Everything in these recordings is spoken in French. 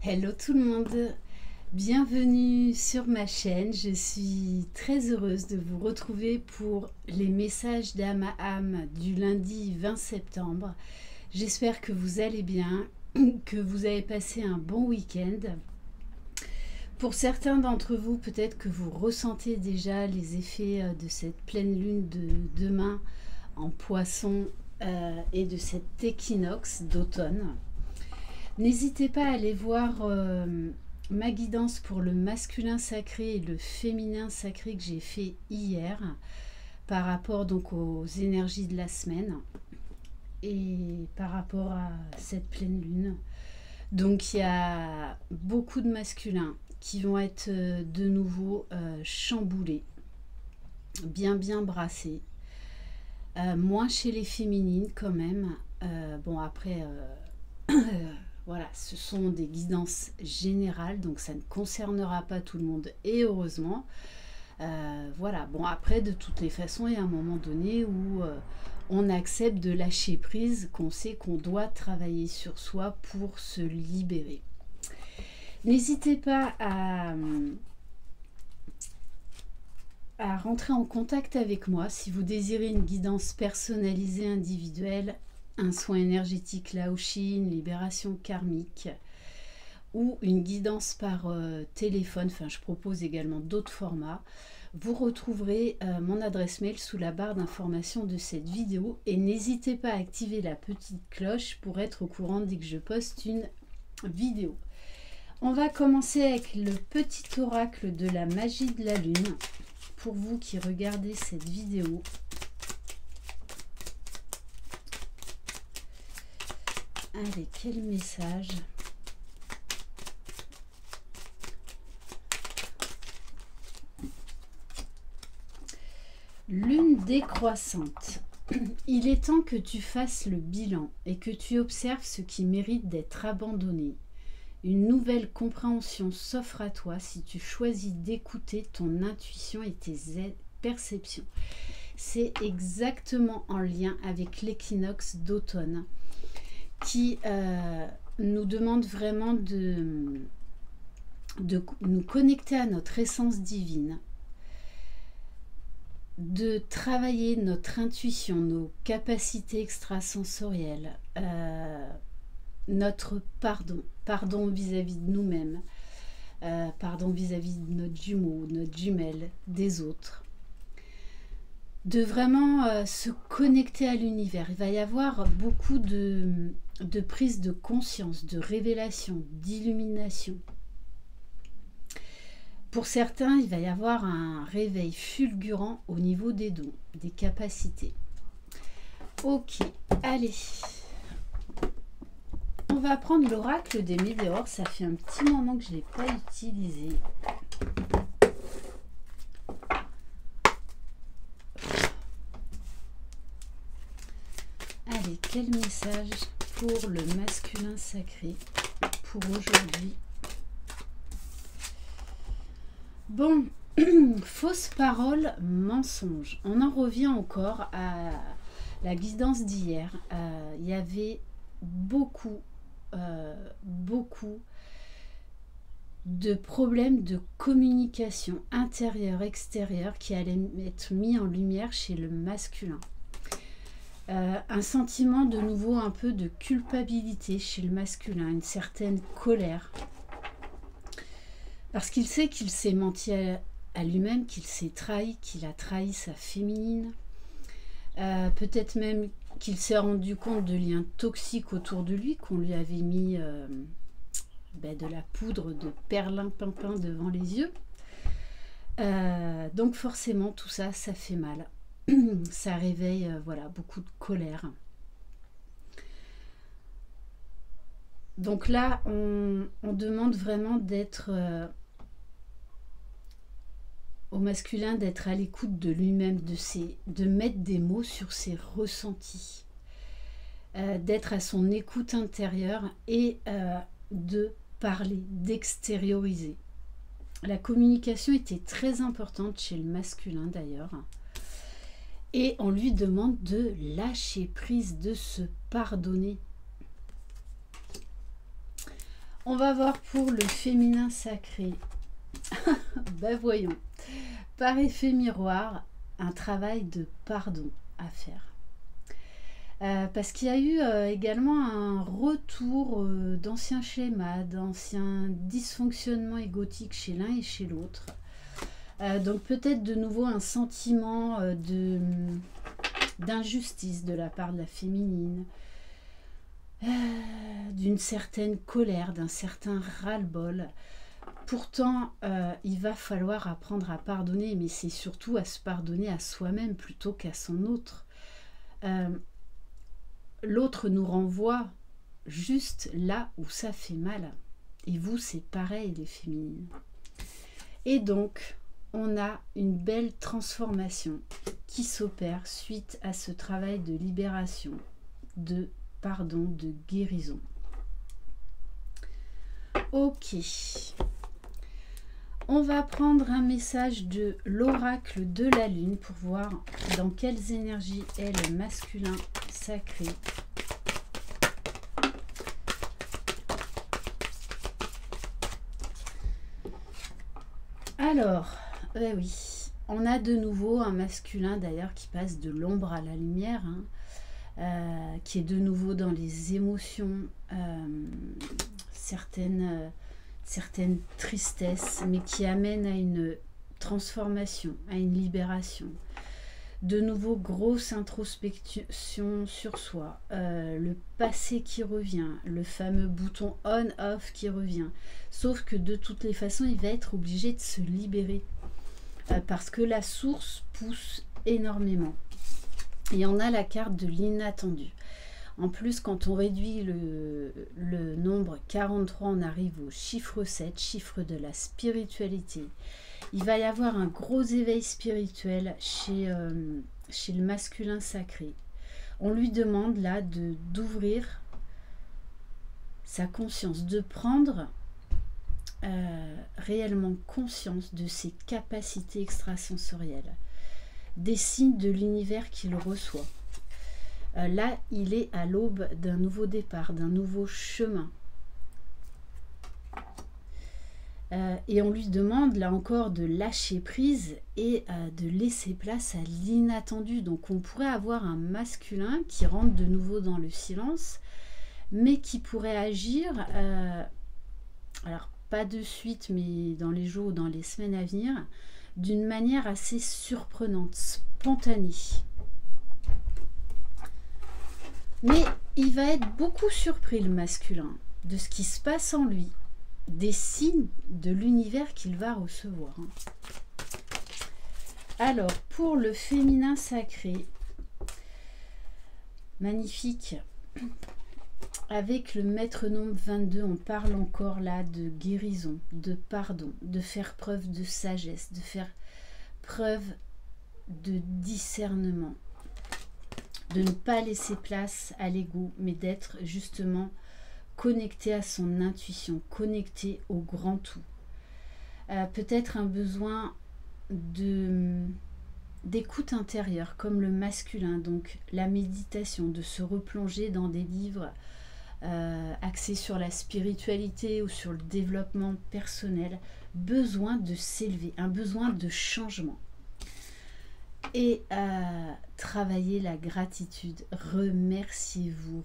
Hello tout le monde, bienvenue sur ma chaîne. Je suis très heureuse de vous retrouver pour les messages d'âme à âme du lundi 20 septembre. J'espère que vous allez bien, que vous avez passé un bon week-end. Pour certains d'entre vous, peut-être que vous ressentez déjà les effets de cette pleine lune de demain en Poisson et de cet équinoxe d'automne. N'hésitez pas à aller voir ma guidance pour le masculin sacré et le féminin sacré que j'ai fait hier par rapport donc aux énergies de la semaine et par rapport à cette pleine lune. Donc il y a beaucoup de masculins qui vont être de nouveau chamboulés, bien brassés. Moins chez les féminines quand même. Bon après... voilà, ce sont des guidances générales, donc ça ne concernera pas tout le monde, et heureusement. Voilà, bon après, de toutes les façons, il y a un moment donné où on accepte de lâcher prise, qu'on sait qu'on doit travailler sur soi pour se libérer. N'hésitez pas à rentrer en contact avec moi si vous désirez une guidance personnalisée individuelle, un soin énergétique Laoshi, une libération karmique ou une guidance par téléphone. Enfin, je propose également d'autres formats. Vous retrouverez mon adresse mail sous la barre d'information de cette vidéo et n'hésitez pas à activer la petite cloche pour être au courant dès que je poste une vidéo. On va commencer avec le petit oracle de la magie de la lune pour vous qui regardez cette vidéo. Allez, quel message? Lune décroissante. Il est temps que tu fasses le bilan et que tu observes ce qui mérite d'être abandonné. Une nouvelle compréhension s'offre à toi si tu choisis d'écouter ton intuition et tes perceptions. C'est exactement en lien avec l'équinoxe d'automne qui nous demande vraiment de nous connecter à notre essence divine, de travailler notre intuition, nos capacités extrasensorielles, notre pardon vis-à-vis de nous-mêmes, pardon vis-à-vis de notre jumeau, notre jumelle, des autres. De vraiment se connecter à l'univers. Il va y avoir beaucoup de prise de conscience, de révélation, d'illumination. Pour certains, il va y avoir un réveil fulgurant au niveau des dons, des capacités. Ok, allez. On va prendre l'oracle des météores. Ça fait un petit moment que je ne l'ai pas utilisé. Allez, quel message pour le masculin sacré pour aujourd'hui? Bon, fausse parole, mensonge. On en revient encore à la guidance d'hier. Il y avait beaucoup de problèmes de communication intérieure-extérieure qui allaient être mis en lumière chez le masculin. Un sentiment de nouveau un peu de culpabilité chez le masculin, une certaine colère. Parce qu'il sait qu'il s'est menti à lui-même, qu'il s'est trahi, qu'il a trahi sa féminine. Peut-être même qu'il s'est rendu compte de liens toxiques autour de lui, qu'on lui avait mis de la poudre de perlimpinpin devant les yeux. Donc forcément, tout ça, ça fait mal. Ça réveille voilà, beaucoup de colère. Donc là, on demande vraiment d'être au masculin, d'être à l'écoute de lui-même, de mettre des mots sur ses ressentis, d'être à son écoute intérieure et de parler, d'extérioriser. La communication était très importante chez le masculin d'ailleurs. Et on lui demande de lâcher prise, de se pardonner. On va voir pour le féminin sacré. Ben voyons. Par effet miroir, un travail de pardon à faire. Parce qu'il y a eu également un retour d'anciens schémas, d'anciens dysfonctionnements égotiques chez l'un et chez l'autre. Donc peut-être de nouveau un sentiment d'injustice de la part de la féminine, d'une certaine colère, d'un certain ras-le-bol. Pourtant, il va falloir apprendre à pardonner, mais c'est surtout à se pardonner à soi-même plutôt qu'à son autre. L'autre nous renvoie juste là où ça fait mal. Et vous, c'est pareil, les féminines. Et donc, on a une belle transformation qui s'opère suite à ce travail de libération, de pardon, de guérison. Ok. On va prendre un message de l'oracle de la lune pour voir dans quelles énergies est le masculin sacré. Alors, oui, on a de nouveau un masculin d'ailleurs qui passe de l'ombre à la lumière, hein, qui est de nouveau dans les émotions, certaines tristesses, mais qui amène à une transformation, à une libération. De nouveau, grosse introspection sur soi, le passé qui revient, le fameux bouton on-off qui revient. Sauf que de toutes les façons, il va être obligé de se libérer parce que la source pousse énormément. Et on a la carte de l'inattendu. En plus, quand on réduit le nombre 43, on arrive au chiffre 7, chiffre de la spiritualité. Il va y avoir un gros éveil spirituel chez le masculin sacré. On lui demande là d'ouvrir sa conscience, de prendre réellement conscience de ses capacités extrasensorielles, des signes de l'univers qu'il reçoit. Là, il est à l'aube d'un nouveau départ, d'un nouveau chemin. Et on lui demande, là encore, de lâcher prise et de laisser place à l'inattendu. Donc on pourrait avoir un masculin qui rentre de nouveau dans le silence, mais qui pourrait agir, alors pas de suite, mais dans les jours ou dans les semaines à venir, d'une manière assez surprenante, spontanée. Mais il va être beaucoup surpris, le masculin, de ce qui se passe en lui, des signes de l'univers qu'il va recevoir. Alors, pour le féminin sacré, magnifique, avec le maître nombre 22, on parle encore là de guérison, de pardon, de faire preuve de sagesse, de faire preuve de discernement, de ne pas laisser place à l'ego, mais d'être justement connecté à son intuition, connecté au grand tout. Peut-être un besoin d'écoute intérieure, comme le masculin, donc la méditation, de se replonger dans des livres axés sur la spiritualité ou sur le développement personnel, besoin de s'élever, un besoin de changement. Et travailler la gratitude, remerciez-vous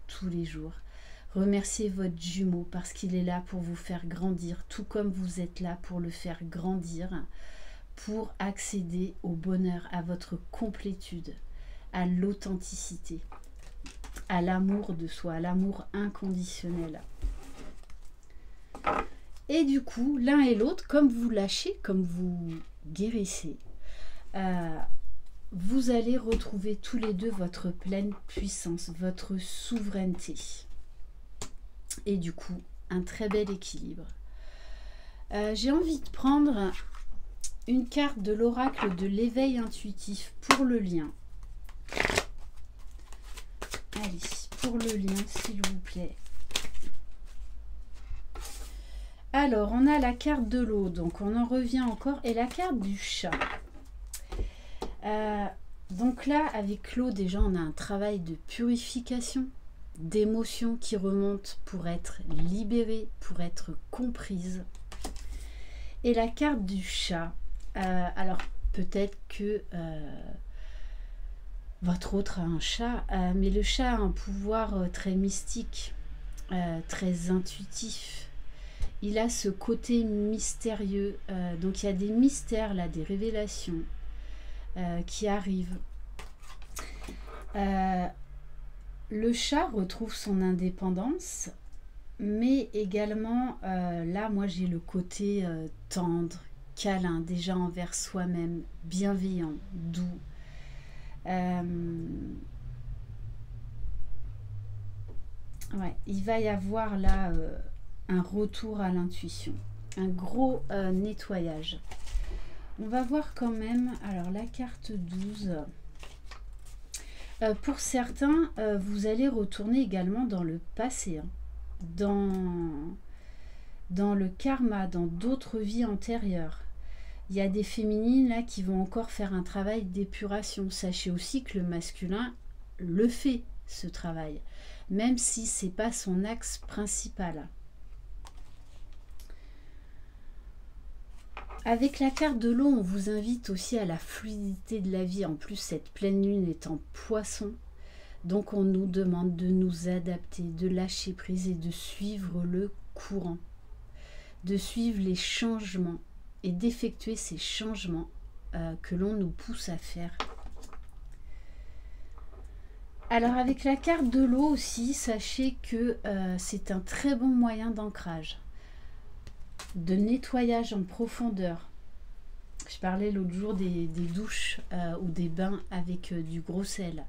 tous les jours. Remerciez votre jumeau parce qu'il est là pour vous faire grandir, tout comme vous êtes là pour le faire grandir, pour accéder au bonheur, à votre complétude, à l'authenticité, à l'amour de soi, à l'amour inconditionnel. Et du coup, l'un et l'autre, comme vous lâchez, comme vous guérissez, vous allez retrouver tous les deux votre pleine puissance, votre souveraineté. Et du coup, un très bel équilibre. J'ai envie de prendre une carte de l'oracle de l'éveil intuitif pour le lien. Allez, pour le lien, s'il vous plaît. Alors, on a la carte de l'eau, donc on en revient encore, et la carte du chat. Donc là, avec l'eau, déjà, on a un travail de purification d'émotions qui remontent pour être libérées, pour être comprises. Et la carte du chat. Alors peut-être que votre autre a un chat, mais le chat a un pouvoir très mystique, très intuitif. Il a ce côté mystérieux, donc il y a des mystères là, des révélations qui arrivent. Le chat retrouve son indépendance, mais également, là, moi j'ai le côté tendre, câlin, déjà envers soi-même, bienveillant, doux. Ouais, il va y avoir là un retour à l'intuition, un gros nettoyage. On va voir quand même, alors la carte 12. Pour certains, vous allez retourner également dans le passé, hein, dans le karma, dans d'autres vies antérieures. Il y a des féminines là qui vont encore faire un travail d'épuration. Sachez aussi que le masculin le fait, ce travail, même si ce n'est pas son axe principal. Avec la carte de l'eau, on vous invite aussi à la fluidité de la vie. En plus, cette pleine lune est en poisson. Donc, on nous demande de nous adapter, de lâcher prise et de suivre le courant. De suivre les changements et d'effectuer ces changements que l'on nous pousse à faire. Alors, avec la carte de l'eau aussi, sachez que c'est un très bon moyen d'ancrage, de nettoyage en profondeur. Je parlais l'autre jour des douches ou des bains avec du gros sel.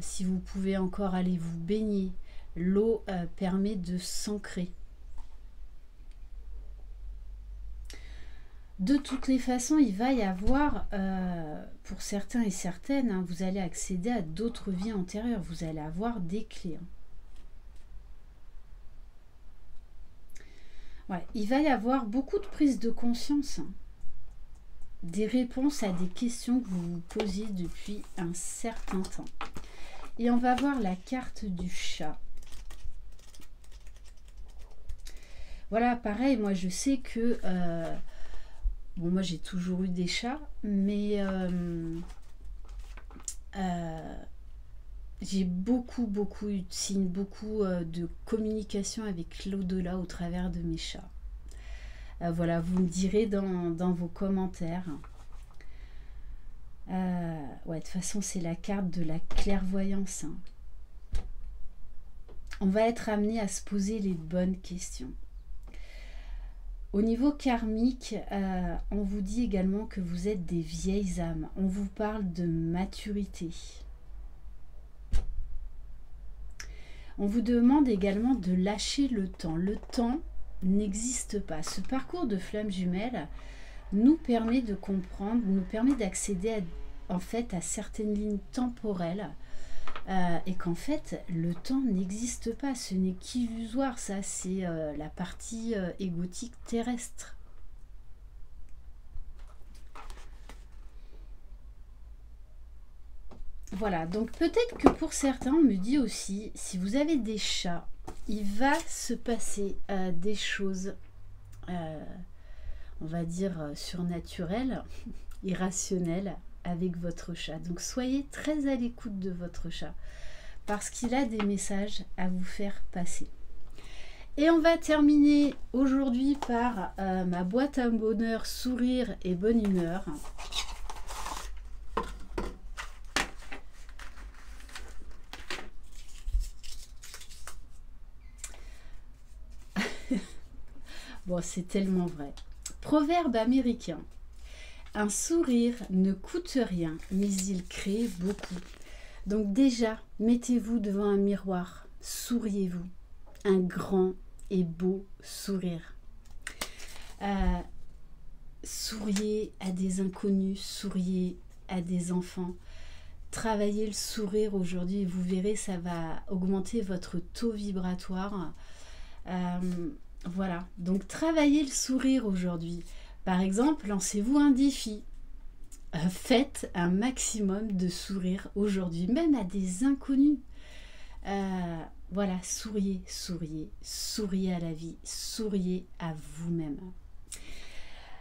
Si vous pouvez encore aller vous baigner, l'eau permet de s'ancrer. De toutes les façons, il va y avoir, pour certains et certaines, hein, vous allez accéder à d'autres vies antérieures. Vous allez avoir des clés. Hein. Ouais, il va y avoir beaucoup de prise de conscience, hein. Des réponses à des questions que vous vous posiez depuis un certain temps. Et on va voir la carte du chat. Voilà, pareil, moi je sais que... bon, moi j'ai toujours eu des chats, mais j'ai beaucoup eu de signes, beaucoup de communication avec l'au-delà au travers de mes chats. Voilà, vous me direz dans vos commentaires. Ouais, de toute façon, c'est la carte de la clairvoyance. Hein. On va être amené à se poser les bonnes questions. Au niveau karmique, on vous dit également que vous êtes des vieilles âmes. On vous parle de maturité. On vous demande également de lâcher le temps. Le temps n'existe pas. Ce parcours de flamme jumelle nous permet de comprendre, nous permet d'accéder en fait à certaines lignes temporelles et qu'en fait le temps n'existe pas, ce n'est qu'illusoire, ça c'est la partie égotique terrestre. Voilà, donc peut-être que pour certains, on me dit aussi, si vous avez des chats, il va se passer des choses, on va dire, surnaturelles, irrationnelles avec votre chat. Donc soyez très à l'écoute de votre chat, parce qu'il a des messages à vous faire passer. Et on va terminer aujourd'hui par ma boîte à bonheur, sourire et bonne humeur. Bon, c'est tellement vrai. Proverbe américain. Un sourire ne coûte rien, mais il crée beaucoup. Donc déjà, mettez-vous devant un miroir, souriez-vous. Un grand et beau sourire. Souriez à des inconnus, souriez à des enfants. Travaillez le sourire aujourd'hui et vous verrez, ça va augmenter votre taux vibratoire. Voilà, donc travaillez le sourire aujourd'hui. Par exemple, lancez-vous un défi. Faites un maximum de sourires aujourd'hui, même à des inconnus. Voilà, souriez, souriez, souriez à la vie, souriez à vous-même.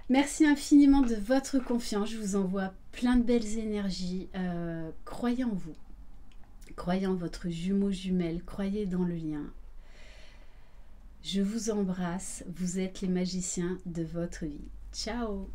Merci infiniment de votre confiance. Je vous envoie plein de belles énergies. Croyez en vous. Croyez en votre jumeau jumelle. Croyez dans le lien. Je vous embrasse. Vous êtes les magiciens de votre vie. Ciao!